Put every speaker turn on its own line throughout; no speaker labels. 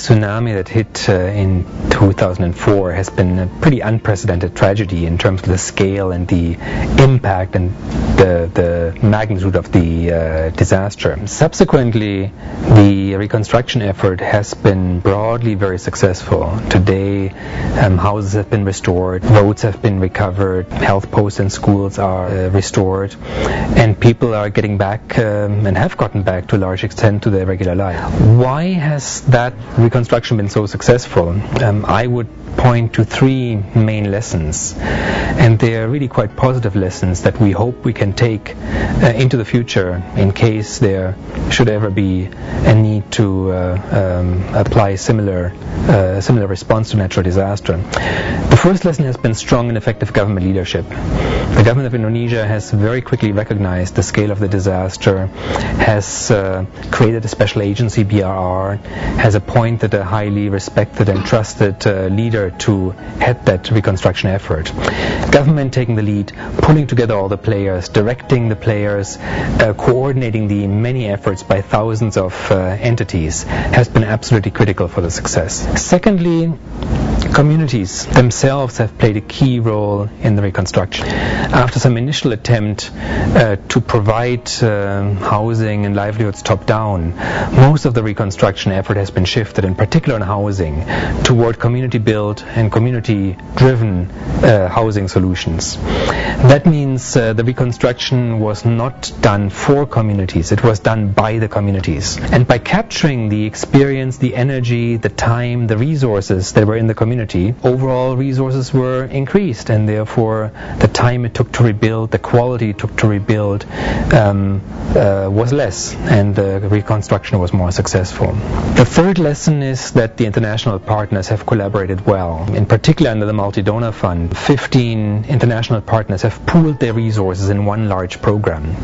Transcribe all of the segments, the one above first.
tsunami that hit in 2004 has been a pretty unprecedented tragedy in terms of the scale and the impact and the magnitude of the disaster. Subsequently, the reconstruction effort has been broadly very successful. Today, houses have been restored, roads have been recovered, health posts and schools are restored, and people are getting back and have gotten back to a large extent to their regular life. Why has that reconstruction been so successful? I would point to three main lessons, and they are really quite positive lessons that we hope we can take into the future in case there should ever be a need to apply similar response to natural disaster. The first lesson has been strong and effective government leadership. The government of Indonesia has very quickly recognized the scale of the disaster, has created a special agency, BRR, has appointed a highly respected and trusted leader to head that reconstruction effort. Government taking the lead, pulling together all the players, directing the players, coordinating the many efforts by thousands of entities has been absolutely critical for the success. Secondly, communities themselves have played a key role in the reconstruction. After some initial attempt to provide housing and livelihoods top-down, most of the reconstruction effort has been shifted, in particular in housing, toward community-built and community-driven housing solutions. That means the reconstruction was not done for communities, it was done by the communities. And by capturing the experience, the energy, the time, the resources that were in the community, overall resources were increased, and therefore the time it took to rebuild, the quality it took to rebuild was less, and the reconstruction was more successful. The third lesson is that the international partners have collaborated well. In particular, under the Multi-Donor Fund, 15 international partners have pooled their resources in one large program.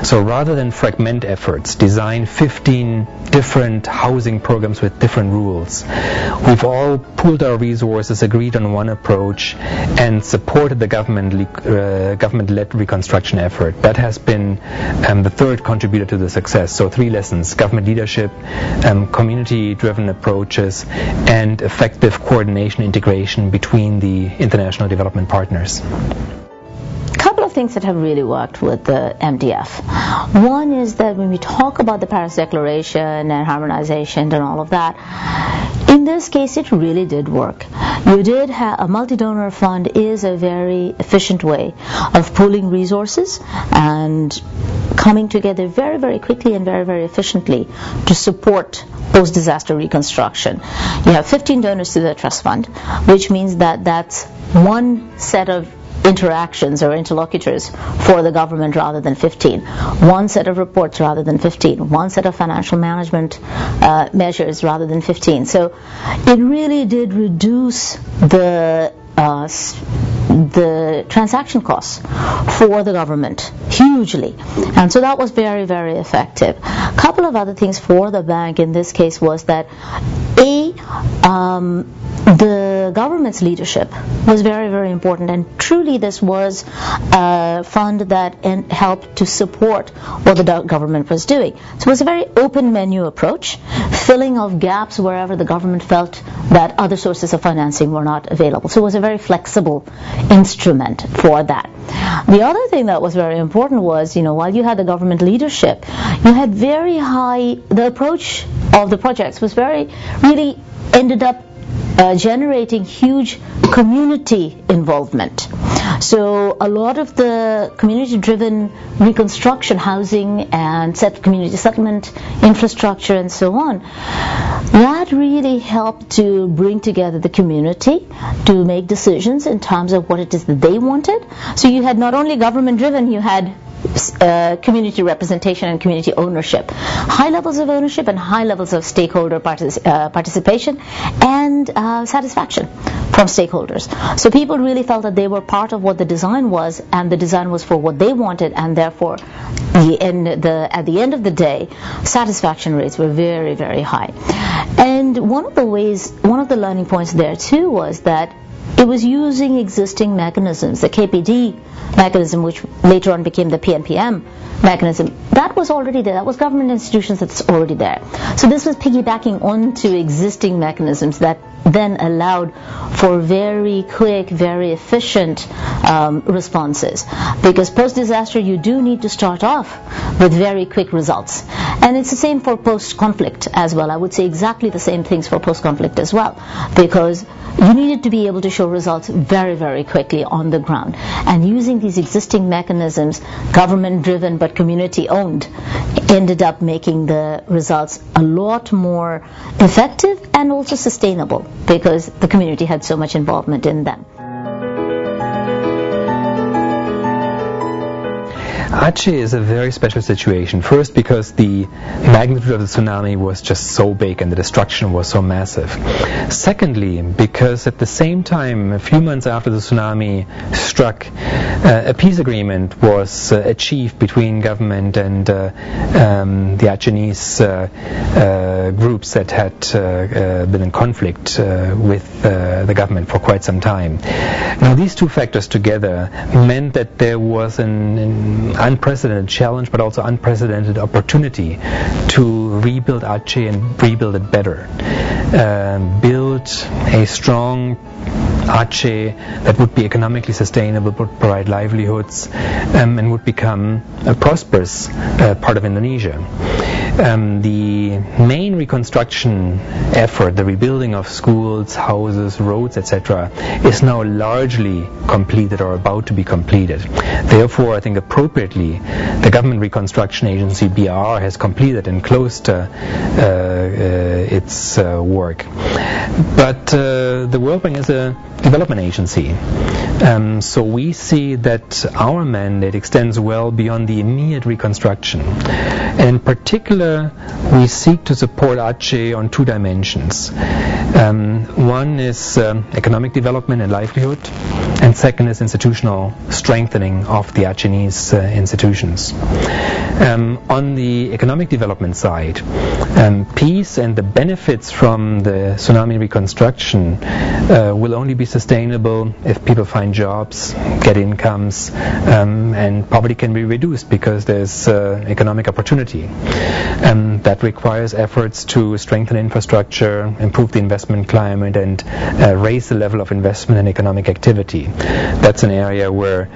So rather than fragment efforts, design 15 different housing programs with different rules, we've all pooled our resources, agreed on one approach, and supported the government-led reconstruction effort. That has been the third contributor to the success. So three lessons: government leadership, community-driven approaches, and effective coordination, integration between the international development partners.
Couple of things that have really worked with the MDF. One is that when we talk about the Paris Declaration and harmonization and all of that, in this case it really did work. You did have a multi-donor fund is a very efficient way of pooling resources and coming together very, very quickly and very, very efficiently to support post-disaster reconstruction. You have 15 donors to the trust fund, which means that that's one set of interactions or interlocutors for the government rather than 15, one set of reports rather than 15, one set of financial management measures rather than 15. So it really did reduce the transaction costs for the government hugely, and so that was very, very effective. A couple of other things for the bank in this case was that the government's leadership was very, very important, and truly this was a fund that helped to support what the government was doing. So it was a very open menu approach, filling of gaps wherever the government felt that other sources of financing were not available. So it was a very flexible instrument for that. The other thing that was very important was, while you had the government leadership, you had very high, the approach of the projects was really ended up generating huge community involvement. So a lot of the community-driven reconstruction, housing and community settlement, infrastructure and so on, that really helped to bring together the community to make decisions in terms of what it is that they wanted. So you had not only government-driven, you had community representation and community ownership, high levels of ownership and high levels of stakeholder participation and satisfaction from stakeholders. So people really felt that they were part of what the design was, and the design was for what they wanted, and therefore at the end of the day, satisfaction rates were very, very high. And one of the learning points there too was that it was using existing mechanisms. The KPD mechanism, which later on became the PNPM mechanism, that was already there. That was government institutions that's already there. So this was piggybacking onto existing mechanisms that then allowed for very quick, very efficient responses. Because post-disaster, you do need to start off with very quick results. And it's the same for post-conflict as well. I would say exactly the same things for post-conflict as well. Because you needed to be able to show results very, very quickly on the ground. And using these existing mechanisms, government-driven but community-owned, ended up making the results a lot more effective and also sustainable because the community had so much involvement in them.
Aceh is a very special situation. First, because the magnitude of the tsunami was just so big and the destruction was so massive. Secondly, because at the same time, a few months after the tsunami struck, a peace agreement was achieved between government and the Aceh and Nias groups that had been in conflict with the government for quite some time. Now, these two factors together meant that there was an unprecedented challenge, but also unprecedented opportunity to rebuild Aceh and rebuild it better. Build a strong Aceh that would be economically sustainable, would provide livelihoods, and would become a prosperous part of Indonesia. The main reconstruction effort, the rebuilding of schools, houses, roads, etc., is now largely completed or about to be completed. Therefore, I think appropriately, the Government Reconstruction Agency, BR, has completed and closed its work. But the World Bank is a development agency. So we see that our mandate extends well beyond the immediate reconstruction. And in particular, we seek to support Aceh on two dimensions. One is economic development and livelihood, and second is institutional strengthening of the Aceh and Nias institutions. On the economic development side, peace and the benefits from the tsunami reconstruction will only be sustainable if people find jobs, get incomes, and poverty can be reduced because there's economic opportunity. That requires efforts to strengthen infrastructure, improve the investment climate, and raise the level of investment and economic activity. That's an area where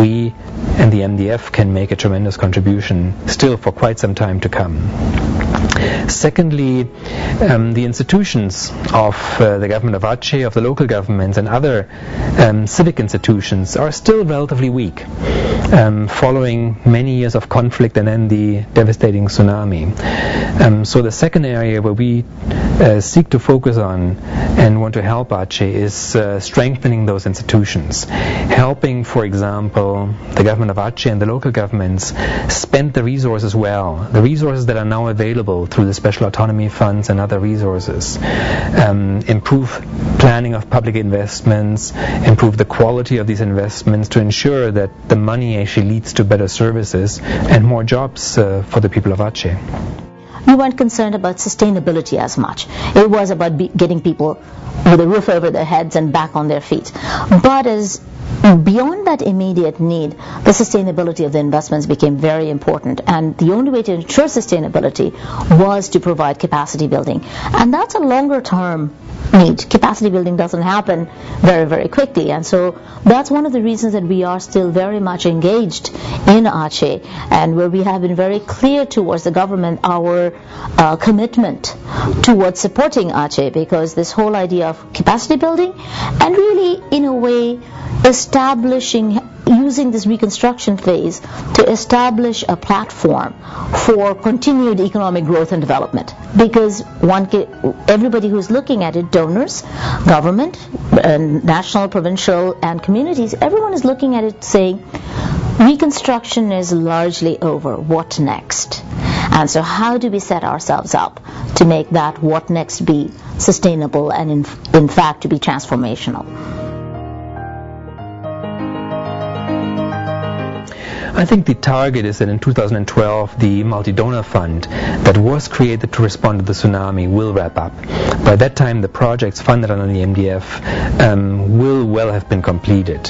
we and the MDF can make a tremendous contribution still for quite some time to come. Secondly, the institutions of the government of Aceh, of the local governments, and other civic institutions are still relatively weak, following many years of conflict and then the devastating tsunami. So the second area where we seek to focus on and want to help Aceh is strengthening those institutions, helping, for example, the government of Aceh and the local governments spend the resources well, the resources that are now available through the special autonomy funds and other resources. Improve planning of public investments, improve the quality of these investments to ensure that the money actually leads to better services and more jobs for the people of Aceh.
We weren't concerned about sustainability as much. It was about getting people with a roof over their heads and back on their feet. But as beyond that immediate need, the sustainability of the investments became very important, and the only way to ensure sustainability was to provide capacity building. And that's a longer term need. Capacity building doesn't happen very, very quickly, and so that's one of the reasons that we are still very much engaged in Aceh, and where we have been very clear towards the government our commitment towards supporting Aceh, because this whole idea of capacity building and really, in a way, using this reconstruction phase to establish a platform for continued economic growth and development. Because everybody who's looking at it, donors, government, national, provincial, and communities, everyone is looking at it saying, reconstruction is largely over. What next? And so how do we set ourselves up to make that what next be sustainable and in fact to be transformational?
I think the target is that in 2012 the multi-donor fund that was created to respond to the tsunami will wrap up. By that time the projects funded under the MDF will well have been completed.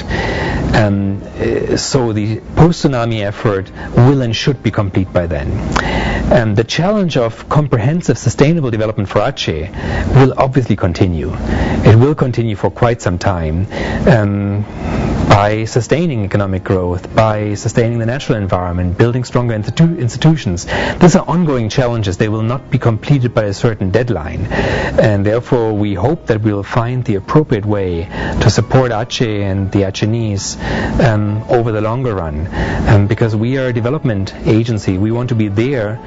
So the post-tsunami effort will and should be complete by then. The challenge of comprehensive sustainable development for Aceh will obviously continue. It will continue for quite some time. By sustaining economic growth, by sustaining the natural environment, building stronger institutions. These are ongoing challenges. They will not be completed by a certain deadline. And therefore we hope that we'll find the appropriate way to support Aceh and the Aceh and Nias over the longer run. Because we are a development agency. We want to be there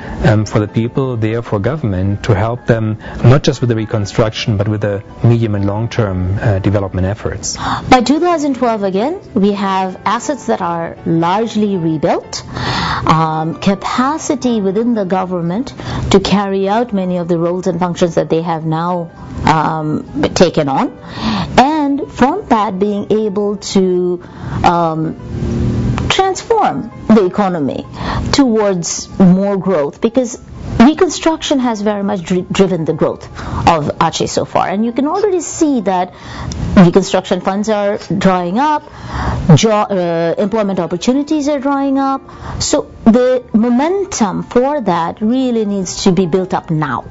for the people, there for government, to help them not just with the reconstruction but with the medium and long-term development efforts.
By 2012 again, we have assets that are largely rebuilt, capacity within the government to carry out many of the roles and functions that they have now taken on, and from that being able to transform the economy towards more growth, because reconstruction has very much driven the growth of Aceh so far, and you can already see that reconstruction funds are drying up, employment opportunities are drying up, so the momentum for that really needs to be built up now,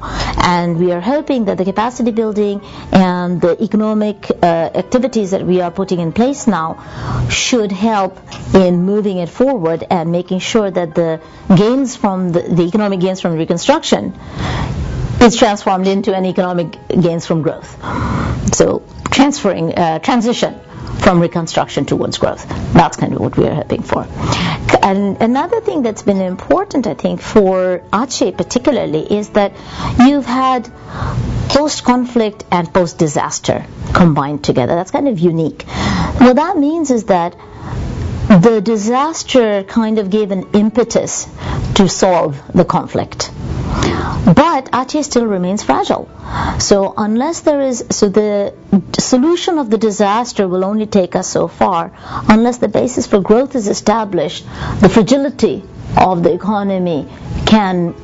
and we are hoping that the capacity building and the economic activities that we are putting in place now should help in moving it forward and making sure that the gains from the economic gains from reconstruction is transformed into an economic gains from growth. So transition from reconstruction towards growth. That's kind of what we are hoping for. And another thing that's been important, I think, for Aceh particularly, is that you've had post-conflict and post-disaster combined together. That's kind of unique. What that means is that the disaster kind of gave an impetus to solve the conflict. But Aceh still remains fragile. So the solution of the disaster will only take us so far unless the basis for growth is established. The fragility of the economy can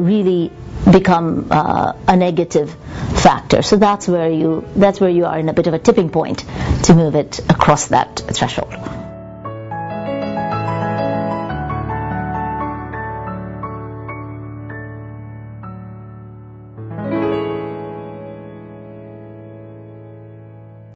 really become a negative factor. So that's where you are in a bit of a tipping point to move it across that threshold.